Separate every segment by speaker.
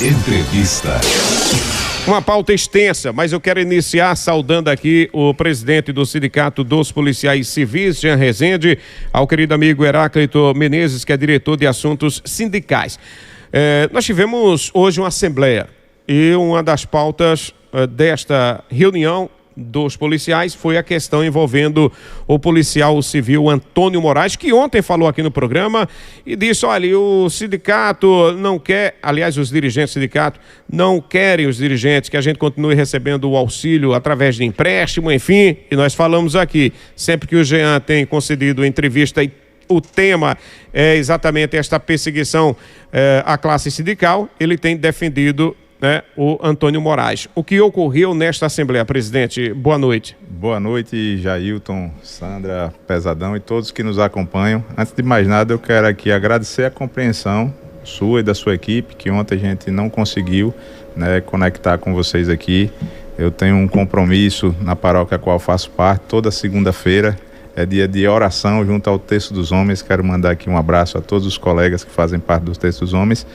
Speaker 1: Entrevista.
Speaker 2: Uma pauta extensa, mas eu quero iniciar saudando aqui o presidente do Sindicato dos Policiais Civis, Jean Rezende, ao querido amigo Heráclito Menezes, que é diretor de assuntos sindicais. Nós tivemos hoje uma assembleia e uma das pautas desta reunião dos policiais foi a questão envolvendo o policial civil Antônio Moraes, que ontem falou aqui no programa e disse, olha, o sindicato não quer, aliás, os dirigentes do sindicato não querem os dirigentes que a gente continue recebendo o auxílio através de empréstimo, enfim, e nós falamos aqui, sempre que o Jean tem concedido entrevista e o tema é exatamente esta perseguição à classe sindical, ele tem defendido o Antônio Moraes. O que ocorreu nesta Assembleia, presidente? Boa noite.
Speaker 3: Boa noite, Jailton, Sandra, Pesadão e todos que nos acompanham. Antes de mais nada, eu quero aqui agradecer a compreensão sua e da sua equipe, que ontem a gente não conseguiu conectar com vocês aqui. Eu tenho um compromisso na paróquia a qual faço parte, toda segunda-feira é dia de oração junto ao Terço dos Homens. Quero mandar aqui um abraço a todos os colegas que fazem parte do Terço dos Homens.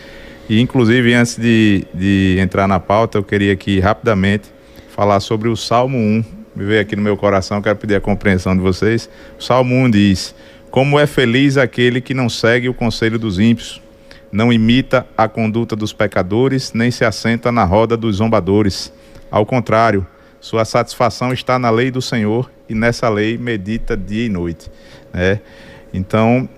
Speaker 3: E, inclusive, antes de entrar na pauta, eu queria aqui rapidamente falar sobre o Salmo 1. Me veio aqui no meu coração, quero pedir a compreensão de vocês. O Salmo 1 diz: como é feliz aquele que não segue o conselho dos ímpios, não imita a conduta dos pecadores, nem se assenta na roda dos zombadores. Ao contrário, sua satisfação está na lei do Senhor e nessa lei medita dia e noite. Então,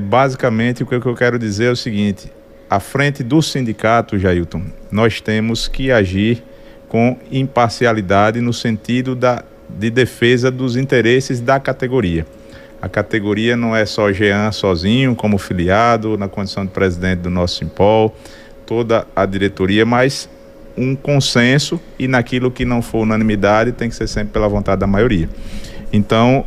Speaker 3: basicamente, o que eu quero dizer é o seguinte: à frente do sindicato, Jailton, nós temos que agir com imparcialidade no sentido de defesa dos interesses da categoria. A categoria não é só Jean sozinho, como filiado, na condição de presidente do nosso Simpol, toda a diretoria, mas um consenso, e naquilo que não for unanimidade tem que ser sempre pela vontade da maioria. Então,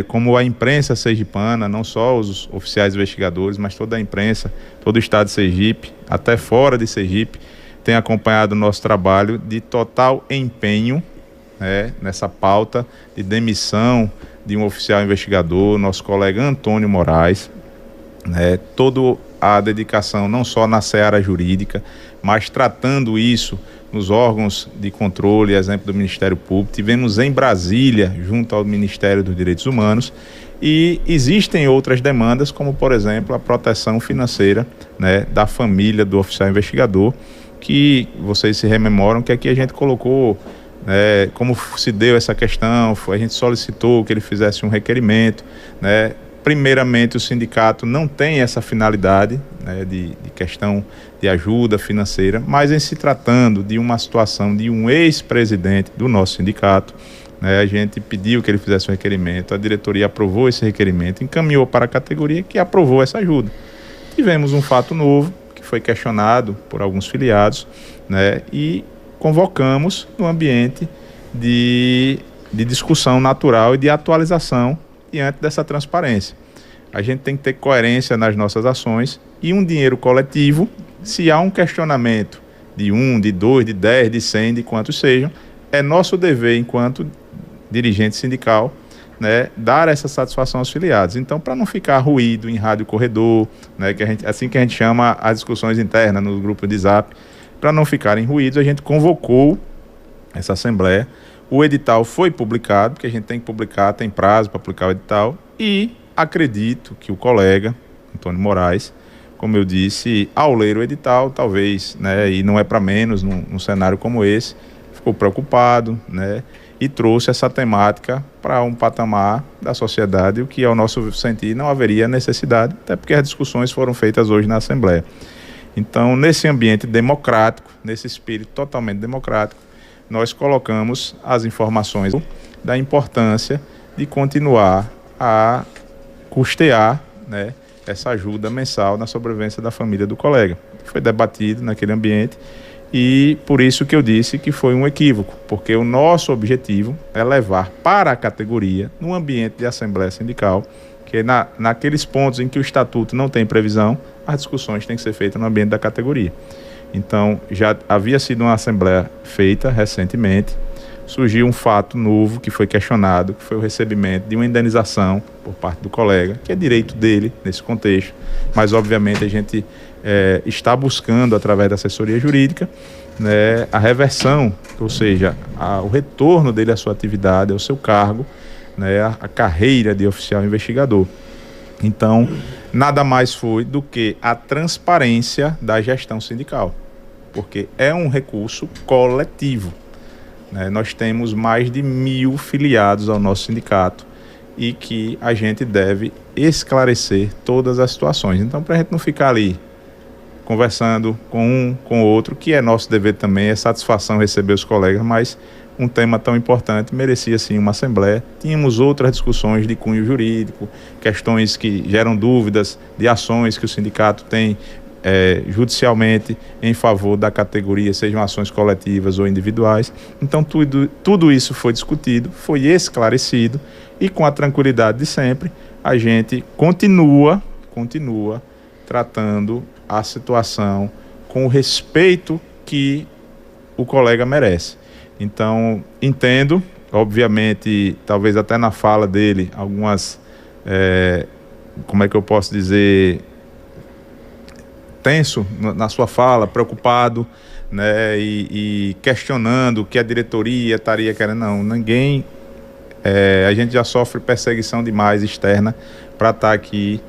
Speaker 3: como a imprensa sergipana, não só os oficiais investigadores, mas toda a imprensa, todo o estado de Sergipe, até fora de Sergipe, tem acompanhado o nosso trabalho de total empenho nessa pauta de demissão de um oficial investigador, nosso colega Antônio Moraes, toda a dedicação não só na seara jurídica, mas tratando isso nos órgãos de controle, exemplo do Ministério Público. Tivemos em Brasília, junto ao Ministério dos Direitos Humanos, e existem outras demandas, como, por exemplo, a proteção financeira da família do oficial investigador, que vocês se rememoram que aqui a gente colocou como se deu essa questão, a gente solicitou que ele fizesse um requerimento. Primeiramente, o sindicato não tem essa finalidade de questão de ajuda financeira, mas em se tratando de uma situação de um ex-presidente do nosso sindicato, a gente pediu que ele fizesse um requerimento, a diretoria aprovou esse requerimento, encaminhou para a categoria que aprovou essa ajuda. Tivemos um fato novo, que foi questionado por alguns filiados, e convocamos no ambiente de discussão natural e de atualização diante dessa transparência. A gente tem que ter coerência nas nossas ações e um dinheiro coletivo, se há um questionamento de 1, de 2, de 10, de 100, de quantos sejam, é nosso dever, enquanto dirigente sindical, dar essa satisfação aos filiados. Então, para não ficar ruído em rádio corredor, assim que a gente chama as discussões internas no grupo de Zap, para não ficarem ruídos, a gente convocou essa assembleia. O edital foi publicado, porque a gente tem que publicar, tem prazo para publicar o edital, e acredito que o colega Antônio Moraes, como eu disse, ao ler o edital, talvez, e não é para menos num cenário como esse, ficou preocupado, e trouxe essa temática para um patamar da sociedade, o que, ao nosso sentir, não haveria necessidade, até porque as discussões foram feitas hoje na Assembleia. Então, nesse ambiente democrático, nesse espírito totalmente democrático, nós colocamos as informações da importância de continuar a custear essa ajuda mensal na sobrevivência da família do colega. Foi debatido naquele ambiente e por isso que eu disse que foi um equívoco, porque o nosso objetivo é levar para a categoria, no ambiente de assembleia sindical, que naqueles pontos em que o estatuto não tem previsão, as discussões têm que ser feitas no ambiente da categoria. Então, já havia sido uma assembleia feita recentemente, surgiu um fato novo que foi questionado, que foi o recebimento de uma indenização por parte do colega, que é direito dele nesse contexto, mas obviamente a gente está buscando, através da assessoria jurídica, né, a reversão, ou seja, o retorno dele à sua atividade, ao seu cargo, né, a carreira de oficial investigador. Então, nada mais foi do que a transparência da gestão sindical, porque é um recurso coletivo, né? Nós temos mais de 1.000 filiados ao nosso sindicato e que a gente deve esclarecer todas as situações. Então, para a gente não ficar ali conversando com um, com o outro, que é nosso dever também, é satisfação receber os colegas, mas um tema tão importante merecia sim uma assembleia. Tínhamos outras discussões de cunho jurídico, questões que geram dúvidas de ações que o sindicato tem judicialmente em favor da categoria, sejam ações coletivas ou individuais. Então tudo isso foi discutido, foi esclarecido e com a tranquilidade de sempre a gente continua tratando a situação com o respeito que o colega merece. Então, entendo, obviamente, talvez até na fala dele, algumas, como é que eu posso dizer, tenso na sua fala, preocupado, né, e questionando o que a diretoria estaria querendo. Não, ninguém, a gente já sofre perseguição demais externa para estar aqui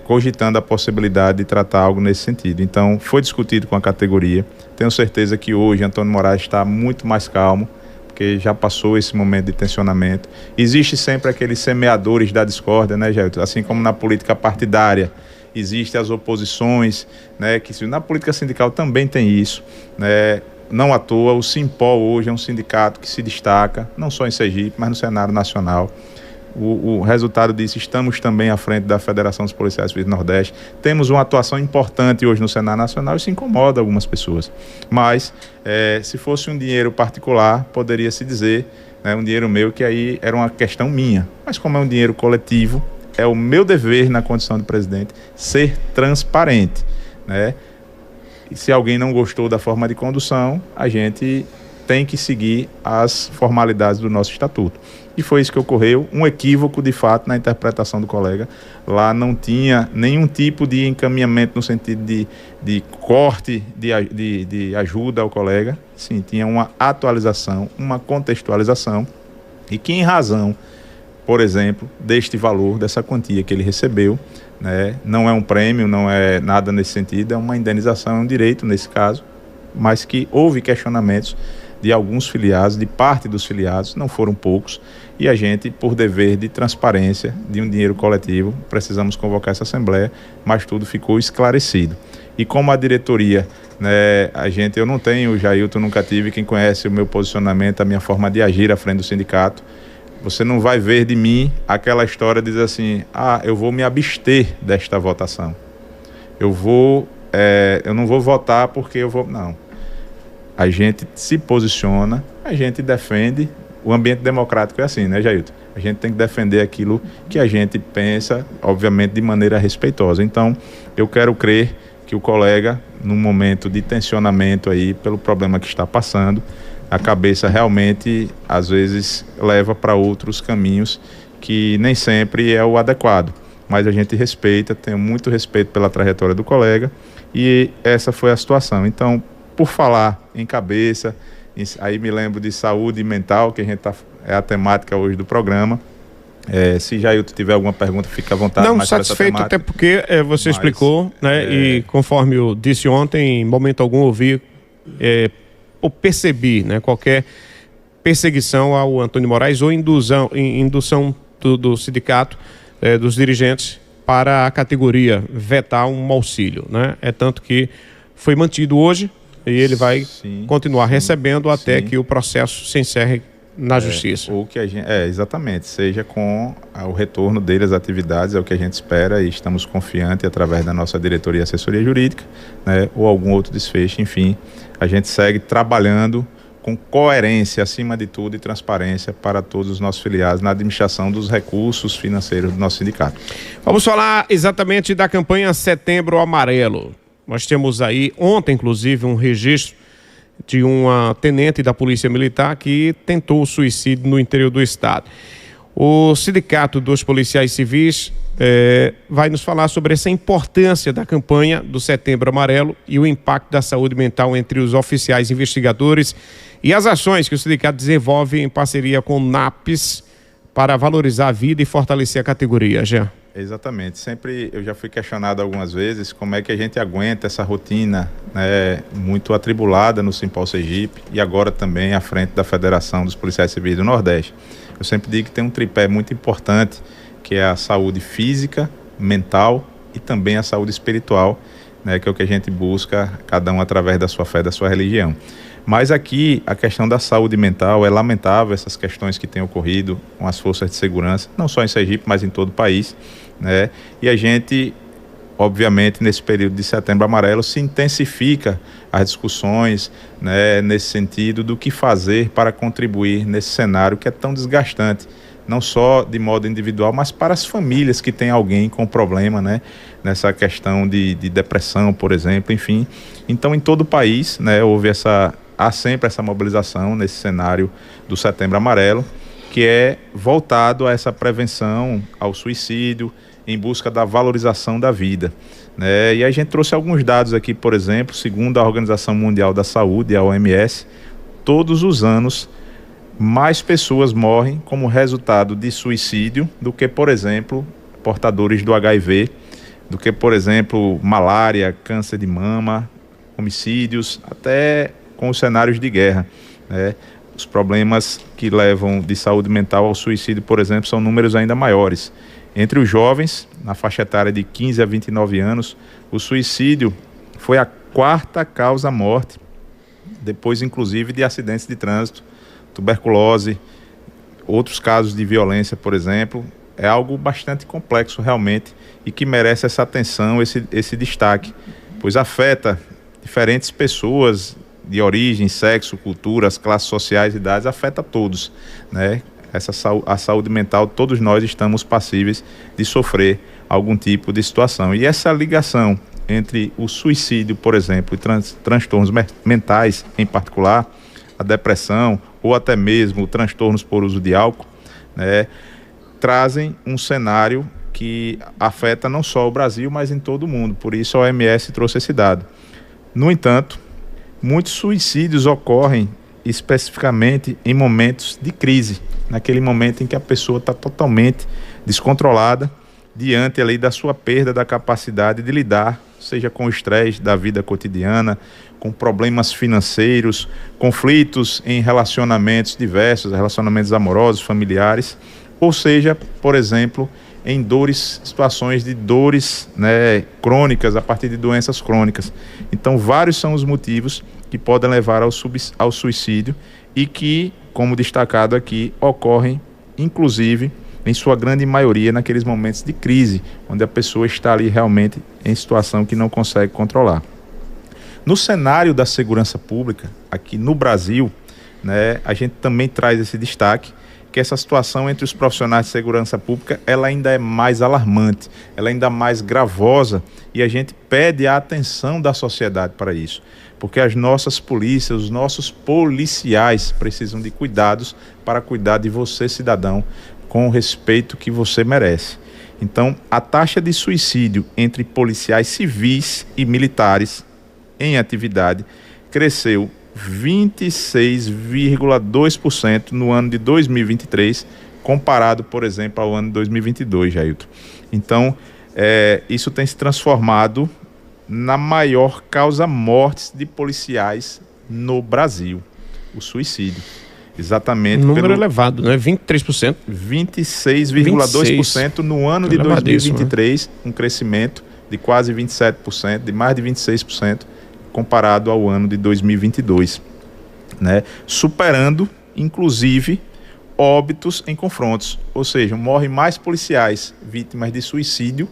Speaker 3: cogitando a possibilidade de tratar algo nesse sentido. Então, foi discutido com a categoria. Tenho certeza que hoje Antônio Moraes está muito mais calmo, porque já passou esse momento de tensionamento. Existe sempre aqueles semeadores da discórdia, né, Gelton? Assim como na política partidária, existem as oposições, né, que na política sindical também tem isso, né? Não à toa, o Simpol hoje é um sindicato que se destaca, não só em Sergipe, mas no cenário nacional. O resultado disso, estamos também à frente da Federação dos Policiais Civis do Nordeste. Temos uma atuação importante hoje no cenário nacional e isso incomoda algumas pessoas. Mas, se fosse um dinheiro particular, poderia se dizer, né, um dinheiro meu, que aí era uma questão minha. Mas como é um dinheiro coletivo, é o meu dever, na condição de presidente, ser transparente, né? E se alguém não gostou da forma de condução, a gente tem que seguir as formalidades do nosso estatuto. E foi isso que ocorreu, um equívoco de fato na interpretação do colega. Lá não tinha nenhum tipo de encaminhamento no sentido de corte de ajuda ao colega. Sim, tinha uma atualização, uma contextualização, e que em razão, por exemplo, deste valor, dessa quantia que ele recebeu, né, não é um prêmio, não é nada nesse sentido, é uma indenização, é um direito nesse caso, mas que houve questionamentos de alguns filiados, de parte dos filiados, não foram poucos, e a gente, por dever de transparência de um dinheiro coletivo, precisamos convocar essa assembleia, mas tudo ficou esclarecido. E como a diretoria, né, eu não tenho, Jailton, nunca tive, quem conhece o meu posicionamento, a minha forma de agir à frente do sindicato, você não vai ver de mim aquela história de dizer assim, eu vou me abster desta votação. Eu não vou votar porque eu vou... Não. A gente se posiciona, a gente defende. O ambiente democrático é assim, né, Jailton? A gente tem que defender aquilo que a gente pensa, obviamente, de maneira respeitosa. Então, eu quero crer que o colega, num momento de tensionamento aí, pelo problema que está passando, a cabeça realmente, às vezes, leva para outros caminhos que nem sempre é o adequado. Mas a gente respeita, tenho muito respeito pela trajetória do colega e essa foi a situação. Então, por falar em cabeça, aí me lembro de saúde mental, que é a temática hoje do programa. Se Jailton tiver alguma pergunta, fica à vontade.
Speaker 2: Não, satisfeito, até porque você explicou, né? E conforme eu disse ontem, em momento algum ouvi ou percebi, né, qualquer perseguição ao Antônio Moraes ou indução do sindicato, dos dirigentes, para a categoria vetar um auxílio, né? É tanto que foi mantido hoje e ele vai continuar recebendo até que o processo se encerre na justiça.
Speaker 3: Ou que a gente, exatamente, seja com o retorno dele às atividades, é o que a gente espera e estamos confiantes através da nossa diretoria e assessoria jurídica, né, ou algum outro desfecho, enfim, a gente segue trabalhando com coerência, acima de tudo, e transparência para todos os nossos filiados na administração dos recursos financeiros do nosso sindicato.
Speaker 2: Vamos falar exatamente da campanha Setembro Amarelo. Nós temos aí, ontem inclusive, um registro de uma tenente da Polícia Militar que tentou o suicídio no interior do estado. O Sindicato dos Policiais Civis vai nos falar sobre essa importância da campanha do Setembro Amarelo e o impacto da saúde mental entre os oficiais investigadores e as ações que o sindicato desenvolve em parceria com o NAPES para valorizar a vida e fortalecer a categoria, Jean.
Speaker 3: Exatamente. Sempre eu já fui questionado algumas vezes como é que a gente aguenta essa rotina, né, muito atribulada no Simpol Sergipe e agora também à frente da Federação dos Policiais Civis do Nordeste. Eu sempre digo que tem um tripé muito importante, que é a saúde física, mental e também a saúde espiritual, né, que é o que a gente busca, cada um através da sua fé, da sua religião. Mas aqui a questão da saúde mental é lamentável, essas questões que têm ocorrido com as forças de segurança, não só em Sergipe, mas em todo o país, né? E a gente, obviamente, nesse período de Setembro Amarelo, se intensifica as discussões, né, nesse sentido do que fazer para contribuir nesse cenário que é tão desgastante, não só de modo individual, mas para as famílias que têm alguém com problema, né, nessa questão de depressão, por exemplo, enfim. Então, em todo o país, né, há sempre essa mobilização nesse cenário do Setembro Amarelo, que é voltado a essa prevenção ao suicídio, em busca da valorização da vida, né? E a gente trouxe alguns dados aqui, por exemplo, segundo a Organização Mundial da Saúde, a OMS, todos os anos mais pessoas morrem como resultado de suicídio do que, por exemplo, portadores do HIV, do que, por exemplo, malária, câncer de mama, homicídios, até com os cenários de guerra, né? Os problemas que levam de saúde mental ao suicídio, por exemplo, são números ainda maiores. Entre os jovens, na faixa etária de 15 a 29 anos, o suicídio foi a quarta causa-morte, depois inclusive de acidentes de trânsito, tuberculose, outros casos de violência, por exemplo. É algo bastante complexo realmente e que merece essa atenção, esse destaque, pois afeta diferentes pessoas de origem, sexo, culturas, classes sociais, idades, afeta todos, né? A saúde mental, todos nós estamos passíveis de sofrer algum tipo de situação. E essa ligação entre o suicídio, por exemplo, e transtornos mentais em particular, a depressão ou até mesmo transtornos por uso de álcool, né, trazem um cenário que afeta não só o Brasil, mas em todo o mundo. Por isso a OMS trouxe esse dado. No entanto, muitos suicídios ocorrem especificamente em momentos de crise, naquele momento em que a pessoa está totalmente descontrolada diante ali da sua perda da capacidade de lidar, seja com o estresse da vida cotidiana, com problemas financeiros, conflitos em relacionamentos diversos, relacionamentos amorosos, familiares, ou seja, por exemplo, em situações de dores, né, crônicas, a partir de doenças crônicas. Então, vários são os motivos que podem levar ao suicídio e que, como destacado aqui, ocorrem, inclusive, em sua grande maioria, naqueles momentos de crise, onde a pessoa está ali realmente em situação que não consegue controlar. No cenário da segurança pública, aqui no Brasil, né, a gente também traz esse destaque, que essa situação entre os profissionais de segurança pública, ela ainda é mais alarmante, ela é ainda mais gravosa, e a gente pede a atenção da sociedade para isso, porque as nossas polícias, os nossos policiais precisam de cuidados para cuidar de você, cidadão, com o respeito que você merece. Então, a taxa de suicídio entre policiais civis e militares em atividade cresceu 26,2% no ano de 2023, comparado, por exemplo, ao ano de 2022, Jailton. Então, isso tem se transformado na maior causa mortes de policiais no Brasil, o suicídio. Exatamente.
Speaker 2: Número elevado, né? 23%.
Speaker 3: 26,2% no ano de 2023, um crescimento de quase 27%, de mais de 26%, comparado ao ano de 2022, né? Superando, inclusive, óbitos em confrontos, ou seja, morrem mais policiais vítimas de suicídio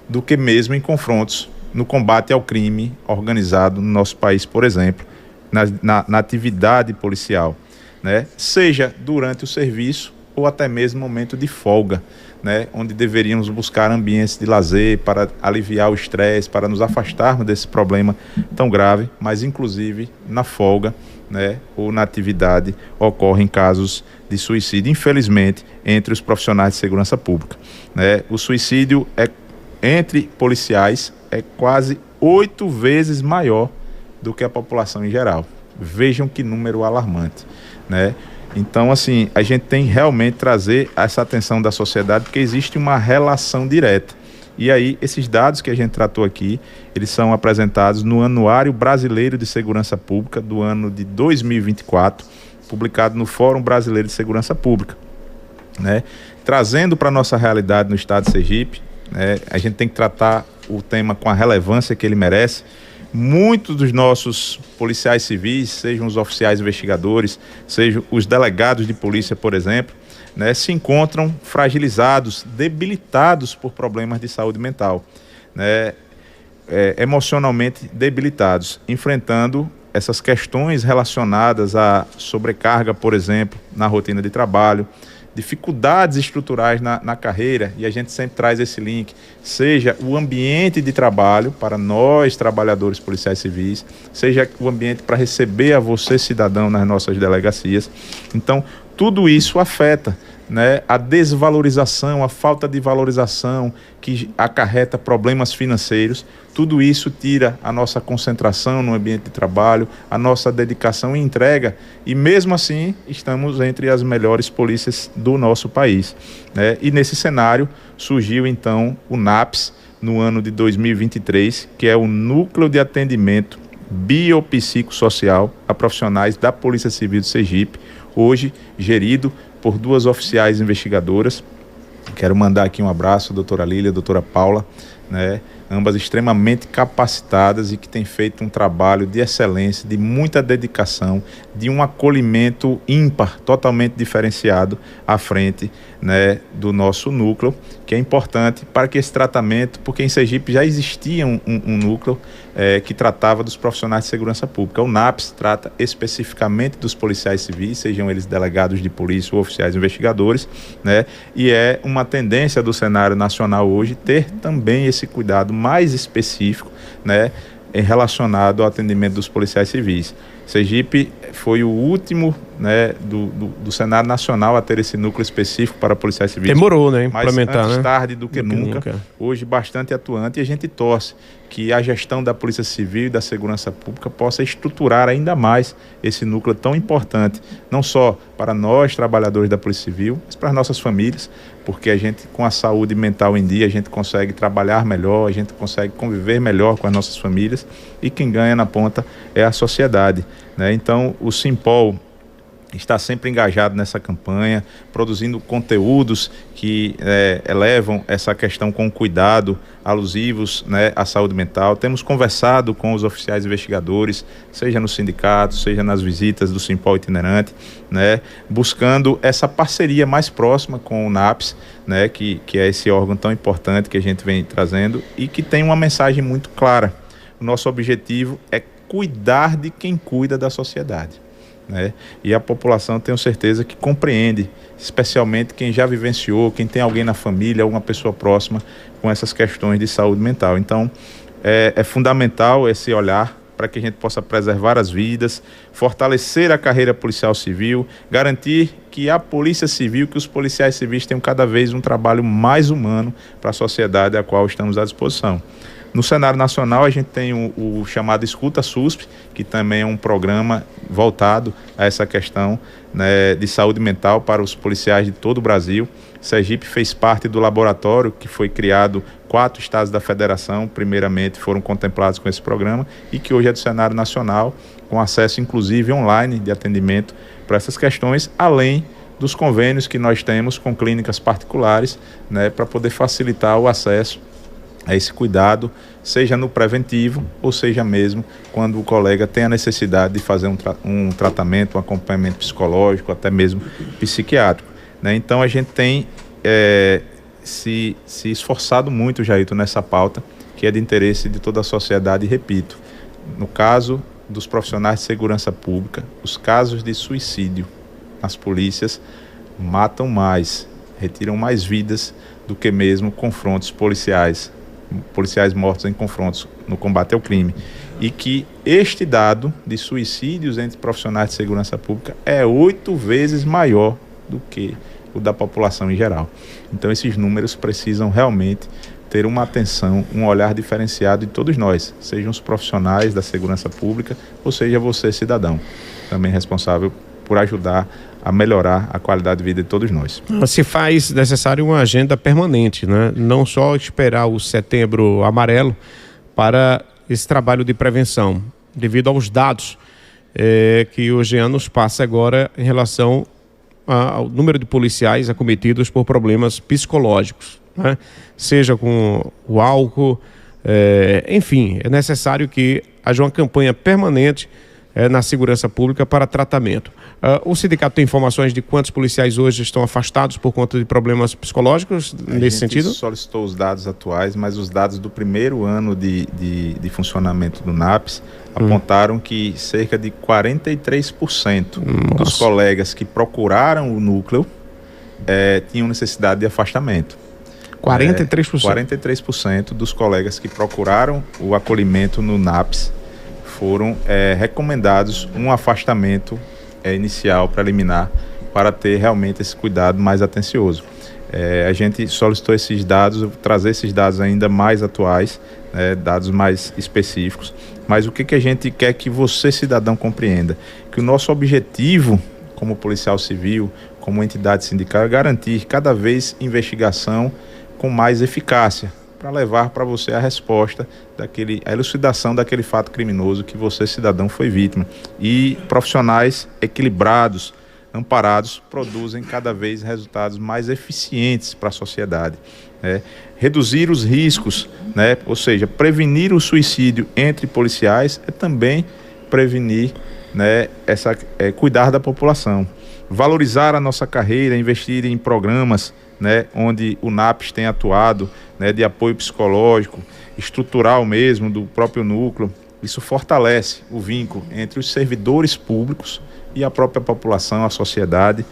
Speaker 3: do que mesmo em confrontos no combate ao crime organizado no nosso país, por exemplo, na atividade policial, né? Seja durante o serviço ou até mesmo momento de folga, né, onde deveríamos buscar ambientes de lazer para aliviar o estresse, para nos afastarmos desse problema tão grave, mas inclusive na folga, né, ou na atividade ocorrem casos de suicídio, infelizmente, entre os profissionais de segurança pública, né? O suicídio entre policiais é quase 8 vezes maior do que a população em geral. Vejam que número alarmante, né? Então, assim, a gente tem realmente trazer essa atenção da sociedade, porque existe uma relação direta. E aí, esses dados que a gente tratou aqui, eles são apresentados no Anuário Brasileiro de Segurança Pública do ano de 2024, publicado no Fórum Brasileiro de Segurança Pública, né? Trazendo para a nossa realidade no estado de Sergipe, né, a gente tem que tratar o tema com a relevância que ele merece. Muitos dos nossos policiais civis, sejam os oficiais investigadores, sejam os delegados de polícia, por exemplo, né, se encontram fragilizados, debilitados por problemas de saúde mental, né, emocionalmente debilitados, enfrentando essas questões relacionadas à sobrecarga, por exemplo, na rotina de trabalho, dificuldades estruturais na carreira, e a gente sempre traz esse link, seja o ambiente de trabalho para nós, trabalhadores policiais civis, seja o ambiente para receber a você, cidadão, nas nossas delegacias. Então, tudo isso afeta, né, a desvalorização, a falta de valorização que acarreta problemas financeiros. Tudo isso tira a nossa concentração no ambiente de trabalho, a nossa dedicação e entrega, e mesmo assim estamos entre as melhores polícias do nosso país, né? E nesse cenário surgiu então o NAPS no ano de 2023, que é o Núcleo de Atendimento Biopsicossocial a Profissionais da Polícia Civil de Sergipe, hoje gerido por 2 oficiais investigadoras. Quero mandar aqui um abraço, doutora Lília, doutora Paula, né? Ambas extremamente capacitadas e que têm feito um trabalho de excelência, de muita dedicação, de um acolhimento ímpar, totalmente diferenciado à frente, né, do nosso núcleo, que é importante para que esse tratamento, porque em Sergipe já existia um núcleo que tratava dos profissionais de segurança pública. O NAPS trata especificamente dos policiais civis, sejam eles delegados de polícia ou oficiais investigadores, né, e é uma tendência do cenário nacional hoje ter também esse cuidado mais específico, né, relacionado ao atendimento dos policiais civis. Sergipe foi o último, né, do cenário nacional a ter esse núcleo específico para policiais civis.
Speaker 2: Demorou, né,
Speaker 3: mas
Speaker 2: implementar,
Speaker 3: antes
Speaker 2: né?
Speaker 3: tarde do que nunca. Hoje bastante atuante, e a gente torce que a gestão da Polícia Civil e da Segurança Pública possa estruturar ainda mais esse núcleo tão importante, não só para nós, trabalhadores da Polícia Civil, mas para as nossas famílias, porque a gente, com a saúde mental em dia, a gente consegue trabalhar melhor, a gente consegue conviver melhor com as nossas famílias, e quem ganha na ponta é a sociedade, né? Então, o Simpol está sempre engajado nessa campanha, produzindo conteúdos que elevam essa questão com cuidado, alusivos, né, à saúde mental. Temos conversado com os oficiais investigadores, seja no sindicato, seja nas visitas do Simpol itinerante, né, buscando essa parceria mais próxima com o NAPS, né, que é esse órgão tão importante que a gente vem trazendo e que tem uma mensagem muito clara. O nosso objetivo é cuidar de quem cuida da sociedade, né? E a população, tenho certeza, que compreende, especialmente quem já vivenciou, quem tem alguém na família, alguma pessoa próxima com essas questões de saúde mental. Então, é fundamental esse olhar para que a gente possa preservar as vidas, fortalecer a carreira policial civil, garantir que a Polícia Civil, que os policiais civis tenham cada vez um trabalho mais humano para a sociedade a qual estamos à disposição. No cenário nacional, a gente tem o chamado Escuta SUSP, que também é um programa voltado a essa questão, né, de saúde mental para os policiais de todo o Brasil. Sergipe fez parte do laboratório que foi criado, 4 estados da federação, primeiramente, foram contemplados com esse programa e que hoje é do cenário nacional, com acesso inclusive online de atendimento para essas questões, além dos convênios que nós temos com clínicas particulares, né, para poder facilitar o acesso a esse cuidado, seja no preventivo ou seja mesmo quando o colega tem a necessidade de fazer um tratamento, um acompanhamento psicológico, até mesmo psiquiátrico, né? Então a gente tem se esforçado muito, Jailton, nessa pauta que é de interesse de toda a sociedade, e repito, no caso dos profissionais de segurança pública, os casos de suicídio nas polícias matam mais, retiram mais vidas do que mesmo confrontos policiais mortos em confrontos no combate ao crime. E que este dado de suicídios entre profissionais de segurança pública é 8 vezes maior do que o da população em geral. Então esses números precisam realmente ter uma atenção, um olhar diferenciado de todos nós, sejam os profissionais da segurança pública, ou seja você, cidadão, também responsável por ajudar a melhorar a qualidade de vida de todos nós.
Speaker 2: Se faz necessário uma agenda permanente, né? Não só esperar o Setembro Amarelo para esse trabalho de prevenção, devido aos dados que o Jean nos passa agora em relação ao número de policiais acometidos por problemas psicológicos, né? Seja com o álcool, enfim, é necessário que haja uma campanha permanente na segurança pública para tratamento. O sindicato tem informações de quantos policiais hoje estão afastados por conta de problemas psicológicos nesse sentido? A gente
Speaker 3: solicitou os dados atuais, mas os dados do primeiro ano de funcionamento do NAPS apontaram que cerca de 43% dos colegas que procuraram o núcleo tinham necessidade de afastamento.
Speaker 2: 43%?
Speaker 3: 43% dos colegas que procuraram o acolhimento no NAPS foram recomendados um afastamento inicial, preliminar, para ter realmente esse cuidado mais atencioso. A gente solicitou esses dados, trazer esses dados ainda mais atuais, dados mais específicos, mas o que a gente quer que você, cidadão, compreenda? Que o nosso objetivo como policial civil, como entidade sindical, é garantir cada vez investigação com mais eficácia, para levar para você a resposta, a elucidação daquele fato criminoso que você, cidadão, foi vítima. E profissionais equilibrados, amparados, produzem cada vez resultados mais eficientes para a sociedade. Reduzir os riscos, ou seja, prevenir o suicídio entre policiais é também prevenir, cuidar da população. Valorizar a nossa carreira, investir em programas onde o NAPS tem atuado, de apoio psicológico, estrutural mesmo, do próprio núcleo. Isso fortalece o vínculo entre os servidores públicos e a própria população, a sociedade.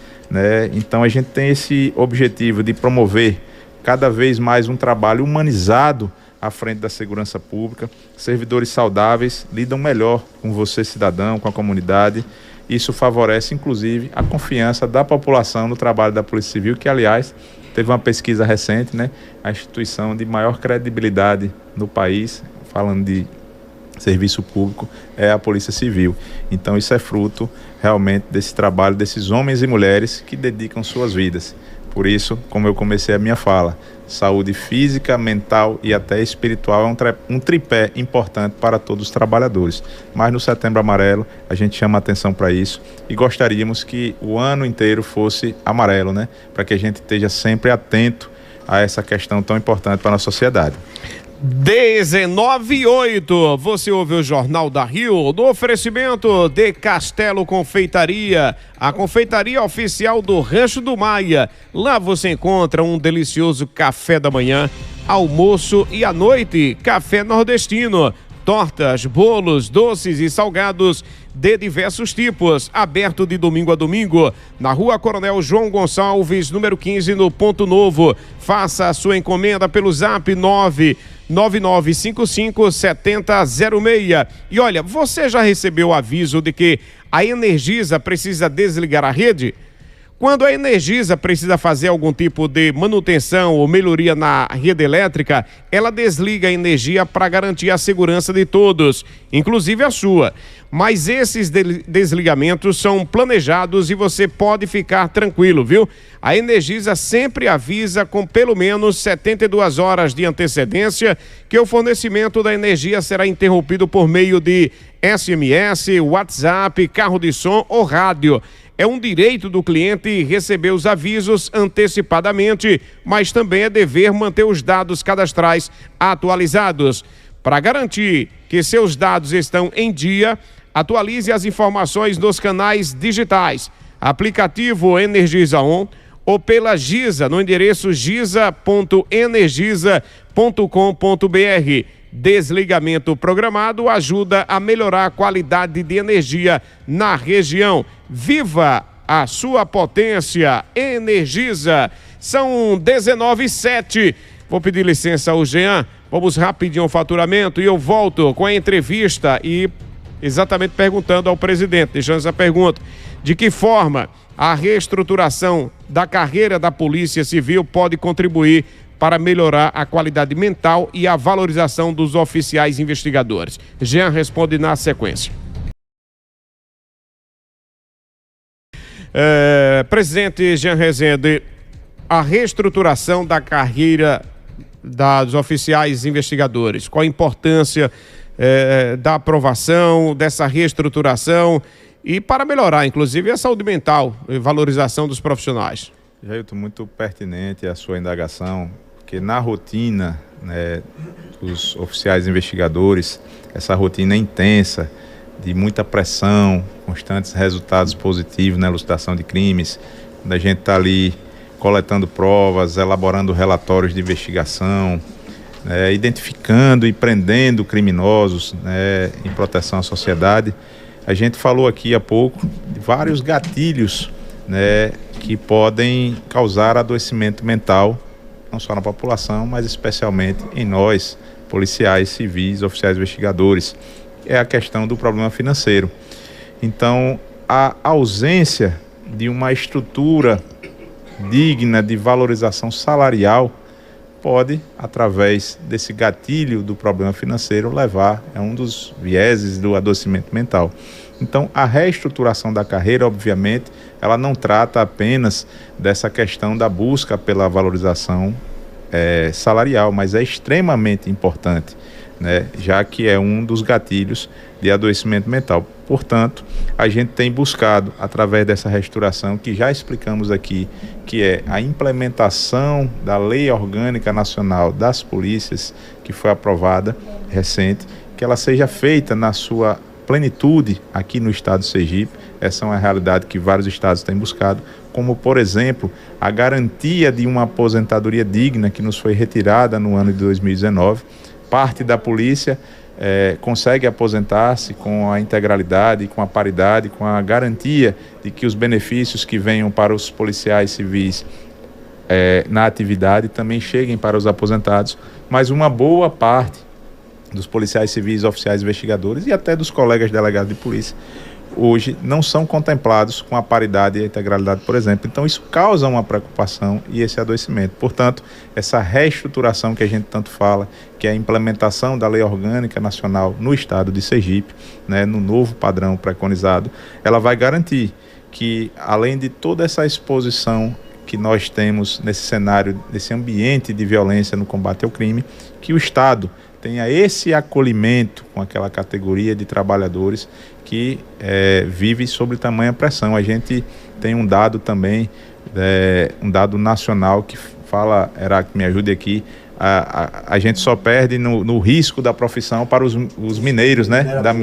Speaker 3: Então a gente tem esse objetivo de promover cada vez mais um trabalho humanizado à frente da segurança pública. Servidores saudáveis lidam melhor com você, cidadão, com a comunidade. Isso favorece, inclusive, a confiança da população no trabalho da Polícia Civil, que, aliás, teve uma pesquisa recente, a instituição de maior credibilidade no país, falando de serviço público, é a Polícia Civil. Então isso é fruto realmente desse trabalho desses homens e mulheres que dedicam suas vidas. Por isso, como eu comecei a minha fala, saúde física, mental e até espiritual é um tripé importante para todos os trabalhadores. Mas no Setembro Amarelo a gente chama atenção para isso e gostaríamos que o ano inteiro fosse amarelo, para que a gente esteja sempre atento a essa questão tão importante para a nossa sociedade.
Speaker 2: 19:08, você ouve o Jornal da Rio, no oferecimento de Castelo Confeitaria, a confeitaria oficial do Rancho do Maia. Lá você encontra um delicioso café da manhã, almoço e à noite, café nordestino, tortas, bolos, doces e salgados de diversos tipos, aberto de domingo a domingo, na Rua Coronel João Gonçalves, número 15, no Ponto Novo. Faça a sua encomenda pelo Zap 999557006. E olha, você já recebeu o aviso de que a Energisa precisa desligar a rede? Quando a Energisa precisa fazer algum tipo de manutenção ou melhoria na rede elétrica, ela desliga a energia para garantir a segurança de todos, inclusive a sua. Mas esses desligamentos são planejados e você pode ficar tranquilo, viu? A Energisa sempre avisa com pelo menos 72 horas de antecedência que o fornecimento da energia será interrompido por meio de SMS, WhatsApp, carro de som ou rádio. É um direito do cliente receber os avisos antecipadamente, mas também é dever manter os dados cadastrais atualizados. Para garantir que seus dados estão em dia, atualize as informações nos canais digitais, aplicativo Energisa On ou pela Gisa, no endereço gisa.energisa.com.br. Desligamento programado ajuda a melhorar a qualidade de energia na região. Viva a sua potência. Energisa. São 19h07. Vou pedir licença ao Jean. Vamos rapidinho ao faturamento e eu volto com a entrevista e exatamente perguntando ao presidente, deixando essa pergunta: de que forma a reestruturação da carreira da Polícia Civil pode contribuir para melhorar a qualidade mental e a valorização dos oficiais investigadores? Jean responde na sequência. Presidente Jean Rezende, a reestruturação da carreira dos oficiais investigadores, qual a importância da aprovação, dessa reestruturação e para melhorar, inclusive, a saúde mental e valorização dos profissionais?
Speaker 3: Jailton, muito pertinente a sua indagação, porque na rotina, né, dos oficiais investigadores, essa rotina é intensa, de muita pressão, constantes resultados positivos na elucidação de crimes, quando a gente está ali coletando provas, elaborando relatórios de investigação, identificando e prendendo criminosos, em proteção à sociedade. A gente falou aqui há pouco de vários gatilhos, que podem causar adoecimento mental, não só na população, mas especialmente em nós, policiais, civis, oficiais investigadores. É a questão do problema financeiro. Então, a ausência de uma estrutura digna de valorização salarial pode, através desse gatilho do problema financeiro, levar a um dos vieses do adoecimento mental. Então, a reestruturação da carreira, obviamente, ela não trata apenas dessa questão da busca pela valorização salarial, mas é extremamente importante, já que é um dos gatilhos de adoecimento mental. Portanto, a gente tem buscado, através dessa reestruturação, que já explicamos aqui, que é a implementação da Lei Orgânica Nacional das Polícias, que foi aprovada recente, que ela seja feita na sua plenitude aqui no estado de Sergipe. Essa é uma realidade que vários estados têm buscado, como, por exemplo, a garantia de uma aposentadoria digna que nos foi retirada no ano de 2019. Parte da polícia consegue aposentar-se com a integralidade, com a paridade, com a garantia de que os benefícios que venham para os policiais civis na atividade também cheguem para os aposentados, mas uma boa parte dos policiais civis, oficiais investigadores e até dos colegas delegados de polícia hoje não são contemplados com a paridade e a integralidade, por exemplo. Então isso causa uma preocupação e esse adoecimento. Portanto, essa reestruturação que a gente tanto fala, que é a implementação da Lei Orgânica Nacional no estado de Sergipe, no novo padrão preconizado, ela vai garantir que, além de toda essa exposição que nós temos nesse cenário, nesse ambiente de violência no combate ao crime, que o Estado tenha esse acolhimento com aquela categoria de trabalhadores que vive sob tamanha pressão. A gente tem um dado também, um dado nacional que fala, Heráclito, me ajude aqui, a gente só perde no risco da profissão para os mineiros,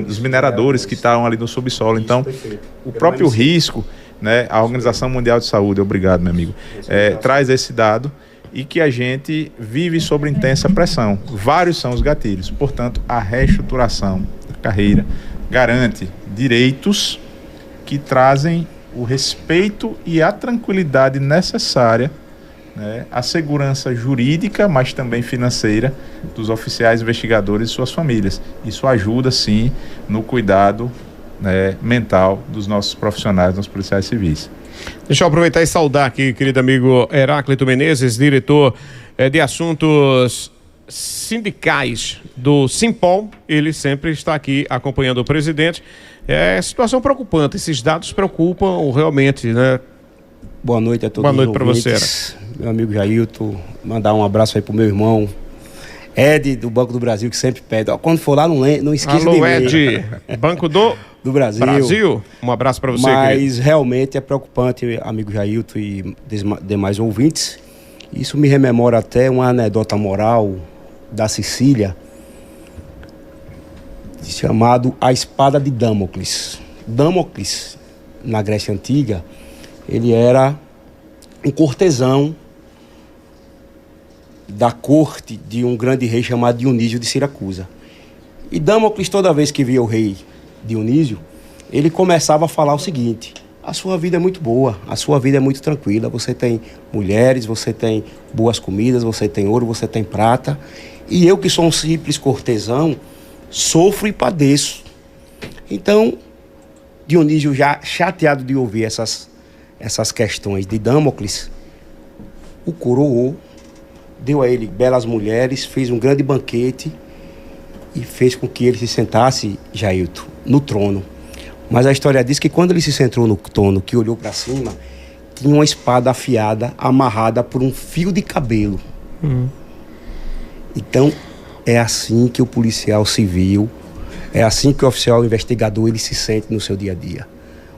Speaker 3: os mineradores que estão ali no subsolo. Então, o próprio risco, a Organização Mundial de Saúde, obrigado, meu amigo, traz esse dado, e que a gente vive sob intensa pressão. Vários são os gatilhos. Portanto, a reestruturação da carreira garante direitos que trazem o respeito e a tranquilidade necessária, a segurança jurídica, mas também financeira dos oficiais investigadores e suas famílias. Isso ajuda, sim, no cuidado mental dos nossos profissionais, dos policiais civis.
Speaker 2: Deixa eu aproveitar e saudar aqui, querido amigo Heráclito Menezes, diretor de assuntos sindicais do Simpol. Ele sempre está aqui acompanhando o presidente. É situação preocupante, esses dados preocupam realmente,
Speaker 1: Boa noite a todos.
Speaker 2: Boa noite para você,
Speaker 1: meu amigo Jailton, mandar um abraço aí pro meu irmão Ed, do Banco do Brasil, que sempre pede. Quando for lá, não esqueça de mim.
Speaker 2: Alô, Ed, Banco do Brasil. Um abraço para você,
Speaker 1: Mas
Speaker 2: querido.
Speaker 1: Realmente é preocupante, amigo Jailton e demais ouvintes. Isso me rememora até uma anedota moral da Sicília, chamado A Espada de Damocles. Damocles, na Grécia Antiga, ele era um cortesão da corte de um grande rei chamado Dionísio de Siracusa. E Damocles, toda vez que via o rei Dionísio, ele começava a falar o seguinte: a sua vida é muito boa, a sua vida é muito tranquila. Você tem mulheres, você tem boas comidas, você tem ouro, você tem prata. E eu, que sou um simples cortesão, sofro e padeço. Então, Dionísio, já chateado de ouvir essas questões de Damocles, o coroou, deu a ele belas mulheres, fez um grande banquete e fez com que ele se sentasse, Jailton, no trono. Mas a história diz que quando ele se sentou no trono, que olhou para cima, tinha uma espada afiada, amarrada por um fio de cabelo. Então, é assim que o policial civil, é assim que o oficial investigador, ele se sente no seu dia a dia.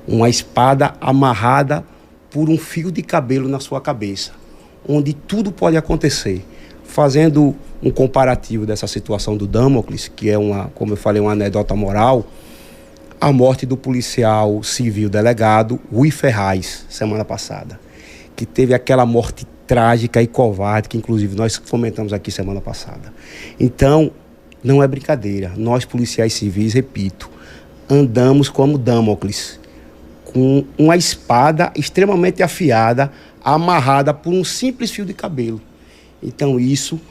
Speaker 1: Uma espada amarrada por um fio de cabelo na sua cabeça, onde tudo pode acontecer. Fazendo um comparativo dessa situação do Damocles, que é como eu falei, uma anedota moral, a morte do policial civil delegado Rui Ferraz, semana passada, que teve aquela morte trágica e covarde, que inclusive nós comentamos aqui semana passada. Então, não é brincadeira. Nós, policiais civis, repito, andamos como Damocles, com uma espada extremamente afiada, amarrada por um simples fio de cabelo. Então, isso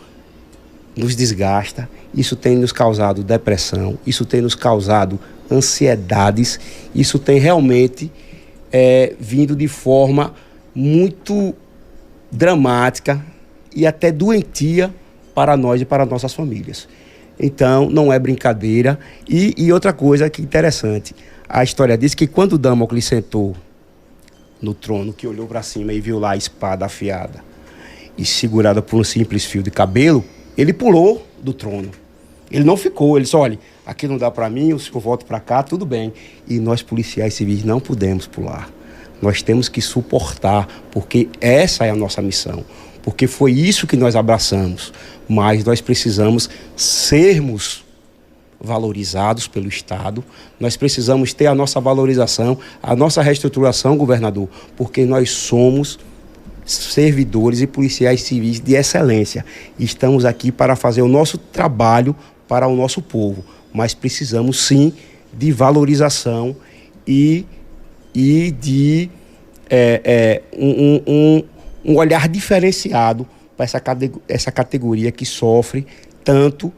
Speaker 1: nos desgasta, isso tem nos causado depressão, isso tem nos causado ansiedades, isso tem realmente vindo de forma muito dramática e até doentia para nós e para nossas famílias. Então, não é brincadeira. E outra coisa que interessante, a história diz que quando Damocles sentou no trono, que olhou para cima e viu lá a espada afiada e segurada por um simples fio de cabelo, ele pulou do trono. Ele não ficou, ele disse, olha, aqui não dá para mim, o senhor volta para cá, tudo bem. E nós, policiais civis, não podemos pular. Nós temos que suportar, porque essa é a nossa missão. Porque foi isso que nós abraçamos. Mas nós precisamos sermos valorizados pelo Estado. Nós precisamos ter a nossa valorização, a nossa reestruturação, governador, porque nós somos servidores e policiais civis de excelência. Estamos aqui para fazer o nosso trabalho para o nosso povo, mas precisamos sim de valorização e de um olhar diferenciado para essa categoria que sofre tanto,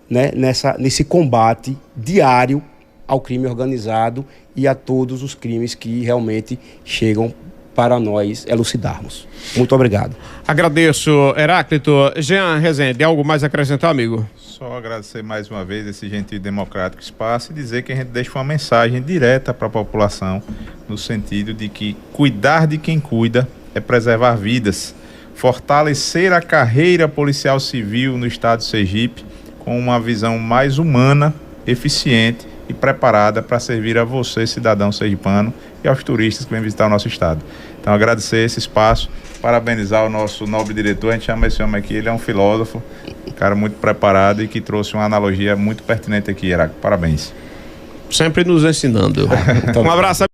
Speaker 1: né, nesse combate diário ao crime organizado e a todos os crimes que realmente chegam para nós elucidarmos. Muito obrigado.
Speaker 2: Agradeço, Heráclito. Jean Rezende, algo mais a acrescentar, amigo?
Speaker 3: Só agradecer mais uma vez esse gentil e democrático espaço e dizer que a gente deixa uma mensagem direta para a população, no sentido de que cuidar de quem cuida é preservar vidas. Fortalecer a carreira policial civil no estado de Sergipe com uma visão mais humana, eficiente e preparada para servir a você, cidadão sergipano, e aos turistas que vêm visitar o nosso estado. Então, agradecer esse espaço, parabenizar o nosso nobre diretor. A gente chama esse homem aqui, ele é um filósofo, um cara muito preparado e que trouxe uma analogia muito pertinente aqui, Heráclito. Parabéns.
Speaker 2: Sempre nos ensinando. Um abraço.